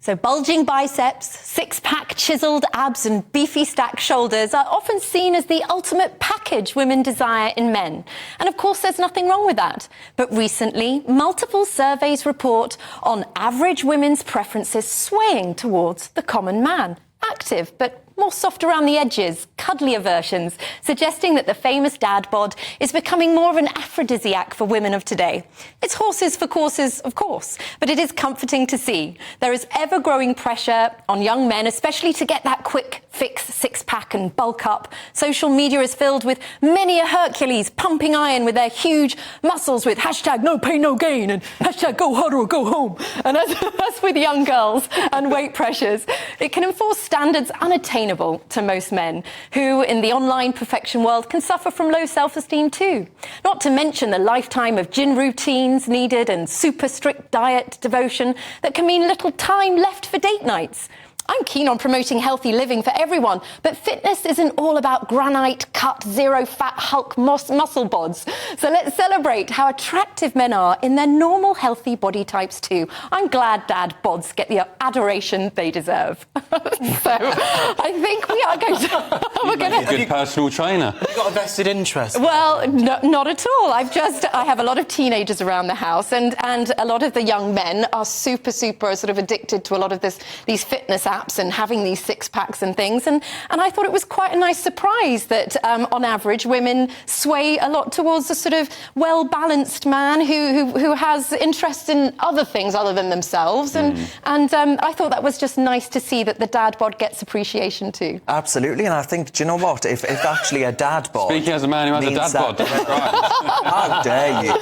So bulging biceps, six-pack chiseled abs and beefy stacked shoulders are often seen as the ultimate package women desire in men. And of course, there's nothing wrong with that. But recently, multiple surveys report on average women's preferences swaying towards the common man. Active, but more soft around the edges, cuddlier versions, suggesting that the famous dad bod is becoming more of an aphrodisiac for women of today. It's horses for courses, of course, but it is comforting to see. There is ever-growing pressure on young men, especially to get that quick fix six-pack and bulk up. Social media is filled with many a Hercules pumping iron with their huge muscles with hashtag no pain, no gain and hashtag go hard or go home. And as with young girls and weight pressures, it can enforce standards unattainable to most men who, in the online perfection world, can suffer from low self-esteem too. Not to mention the lifetime of gym routines needed and super strict diet devotion that can mean little time left for date nights. I'm keen on promoting healthy living for everyone, but fitness isn't all about granite cut, zero-fat Hulk muscle bods. So let's celebrate how attractive men are in their normal, healthy body types too. I'm glad dad bods get the adoration they deserve. So I think we are going to... We're going to... Good personal trainer. Have you got a vested interest? Well, not at all. I have a lot of teenagers around the house, and a lot of the young men are super sort of addicted to a lot of these fitness apps and having these six-packs and things. And I thought it was quite a nice surprise that, on average, women sway a lot towards a sort of well-balanced man who has interest in other things other than themselves. And I thought that was just nice to see that the dad bod gets appreciation too. Absolutely, and I think, do you know what? If actually a dad bod... Speaking as a man who has a dad bod, that's right. How dare you?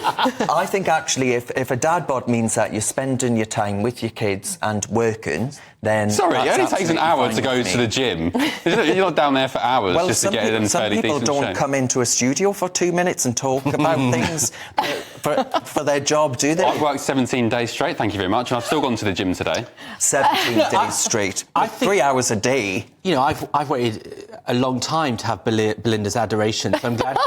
I think actually if a dad bod means that you're spending your time with your kids and working, then... Sorry, it only takes an hour to go to the gym. You're not down there for hours just to get it in fairly decent shape. Some people don't come into a studio for 2 minutes and talk about things for their job, do they? I've worked 17 days straight, thank you very much, and I've still gone to the gym today. 17 days straight. I think 3 hours a day. You know, I've waited a long time to have Belinda's adoration, so I'm glad...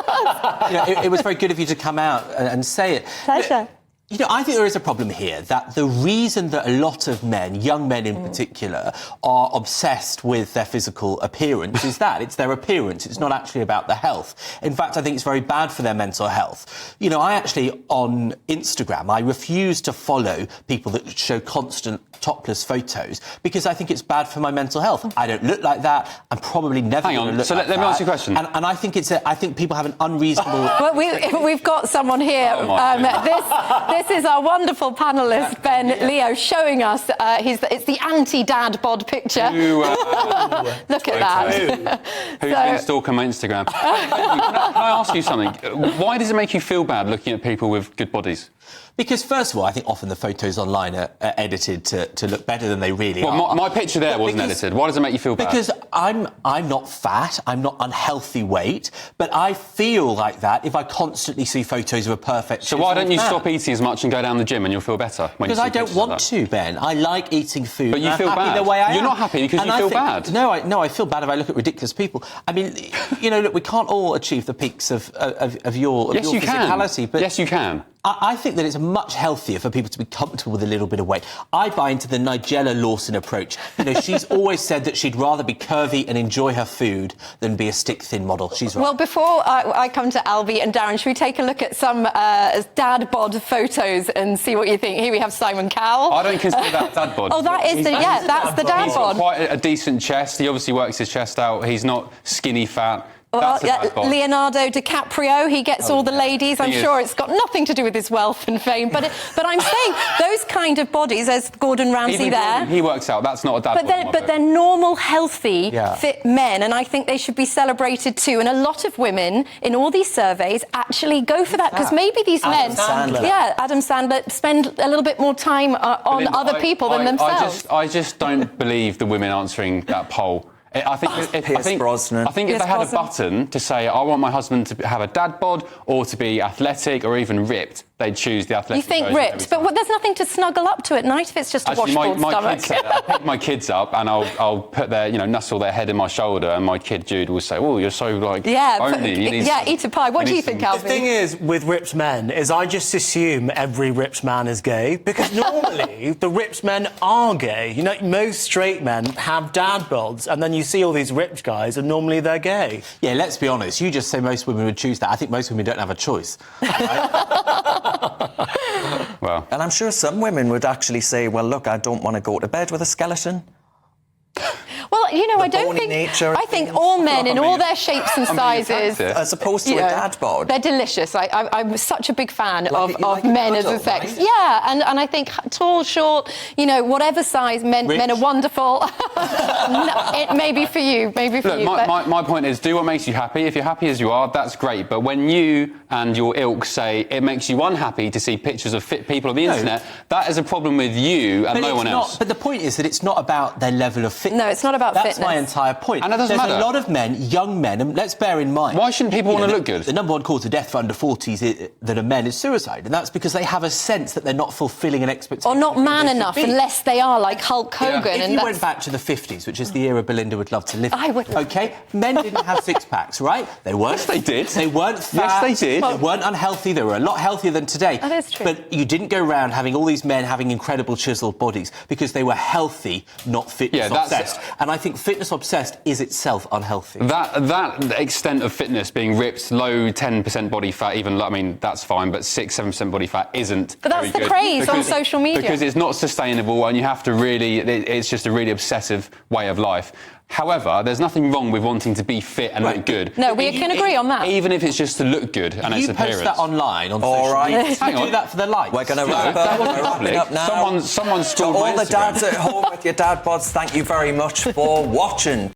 it was very good of you to come out and say it. Pleasure. You know, I think there is a problem here, that the reason that a lot of men, young men in particular, are obsessed with their physical appearance is that it's their appearance. It's not actually about the health. In fact, I think it's very bad for their mental health. You know, I actually, on Instagram, I refuse to follow people that show constant topless photos because I think it's bad for my mental health. I don't look like that. I'm probably never going to look like that. Let me ask you a question. And I think I think people have an unreasonable... Well, we've got someone here. This is our wonderful panellist, Ben Leo, showing us it's the anti-dad bod picture. Look at that. Who's been stalking my Instagram? Can I ask you something? Why does it make you feel bad looking at people with good bodies? Because, first of all, I think often the photos online are edited to look better than they really are. Well, my picture there wasn't edited. Why does it make you feel bad? Because I'm not fat, I'm not unhealthy weight, but I feel like that if I constantly see photos of a perfect... So why don't you stop eating as much and go down the gym and you'll feel better? Because I don't want to, Ben. I like eating food. But you feel bad. The way I am. You're not happy because you feel bad. No, I feel bad if I look at ridiculous people. I mean, you know, look, we can't all achieve the peaks of your physicality. But yes, you can. I think that it's much healthier for people to be comfortable with a little bit of weight. I buy into the Nigella Lawson approach. You know, she's always said that she'd rather be curvy and enjoy her food than be a stick-thin model. She's right. Well, before I come to Albie and Darren, should we take a look at some dad bod photos and see what you think? Here we have Simon Cowell. I don't consider that dad bod. Oh, that's the dad bod. He's got quite a decent chest. He obviously works his chest out. He's not skinny fat. Well, Leonardo DiCaprio, he gets all the ladies. I'm sure it's got nothing to do with his wealth and fame. But I'm saying those kind of bodies, there's Gordon Ramsay there. He works out. That's not a dad bod. But they're normal, healthy, fit men, and I think they should be celebrated too. And a lot of women in all these surveys actually go for that because maybe these men... Adam Sandler, spend a little bit more time on other people than themselves. I just don't believe the women answering that poll I think Pierce Brosnan. I think if Pierce they had Brosnan. a button to say, I want my husband to have a dad bod or to be athletic or even ripped, they'd choose the athletic You think version every ripped, time. but there's nothing to snuggle up to at night if it's just a Actually, washboard my stomach. kids say that. I'll pick my kids up and I'll put their, nuzzle their head in my shoulder, and my kid Jude will say, "Oh, you're so like bony. You need some- eat a pie. What do you think, The Calvin? thing is, with ripped men, is I just assume every ripped man is gay, because normally the ripped men are gay. Most straight men have dad bods, and then you see all these ripped guys, and normally they're gay. Yeah, let's be honest. You just say most women would choose that. I think most women don't have a choice. Well, And I'm sure some women would actually say, well, look, I don't want to go to bed with a skeleton. Well, I don't bony think. nature of I think things. all men in I all mean, their shapes and sizes. attractive. As opposed to a dad bod. They're delicious. I'm such a big fan Like of a men cuddle, as a sex. right? Yeah, and I think tall, short, whatever size, men are wonderful. It may be for you, maybe for look, you. my point is, do what makes you happy. If you're happy as you are, that's great. But when you and your ilk say it makes you unhappy to see pictures of fit people on the internet, that is a problem with you and no one else. But the point is that it's not about their level of fitness. No, it's not about That's fitness. my entire point. And it doesn't There's matter. a lot of men, young men, and let's bear in mind... Why shouldn't people want to look good? The number one cause of death for under 40s that are men is suicide, and that's because they have a sense that they're not fulfilling an expectation. or not of who man they should enough be. unless they are like Hulk Hogan. If and you that's... went back to the 50s, which is the era Belinda would love to live in, I would. OK? Men didn't have six-packs, right? They weren't... Yes, they did. They weren't fat. Yes, they did. They weren't unhealthy. They were a lot healthier than today. That is true. But you didn't go around having all these men having incredible chiseled bodies because they were healthy, not fitness-obsessed. And I think fitness-obsessed is itself unhealthy. That extent of fitness, being ripped, low 10% body fat, even, that's fine, but 6-7% body fat isn't. But that's very the good craze on social media. Because it's not sustainable, and you have to it's just a really obsessive way of life. However, there's nothing wrong with wanting to be fit and look good. No, we can agree on that. Even if it's just to look good and its You appearance. post that online on All social right. media. Hang You on. do that for the likes. We're going to No, wrap that up. wasn't We're wrapping public. up now. Someone To stole my all the Instagram. dads at home with your dad bods, thank you very much for watching.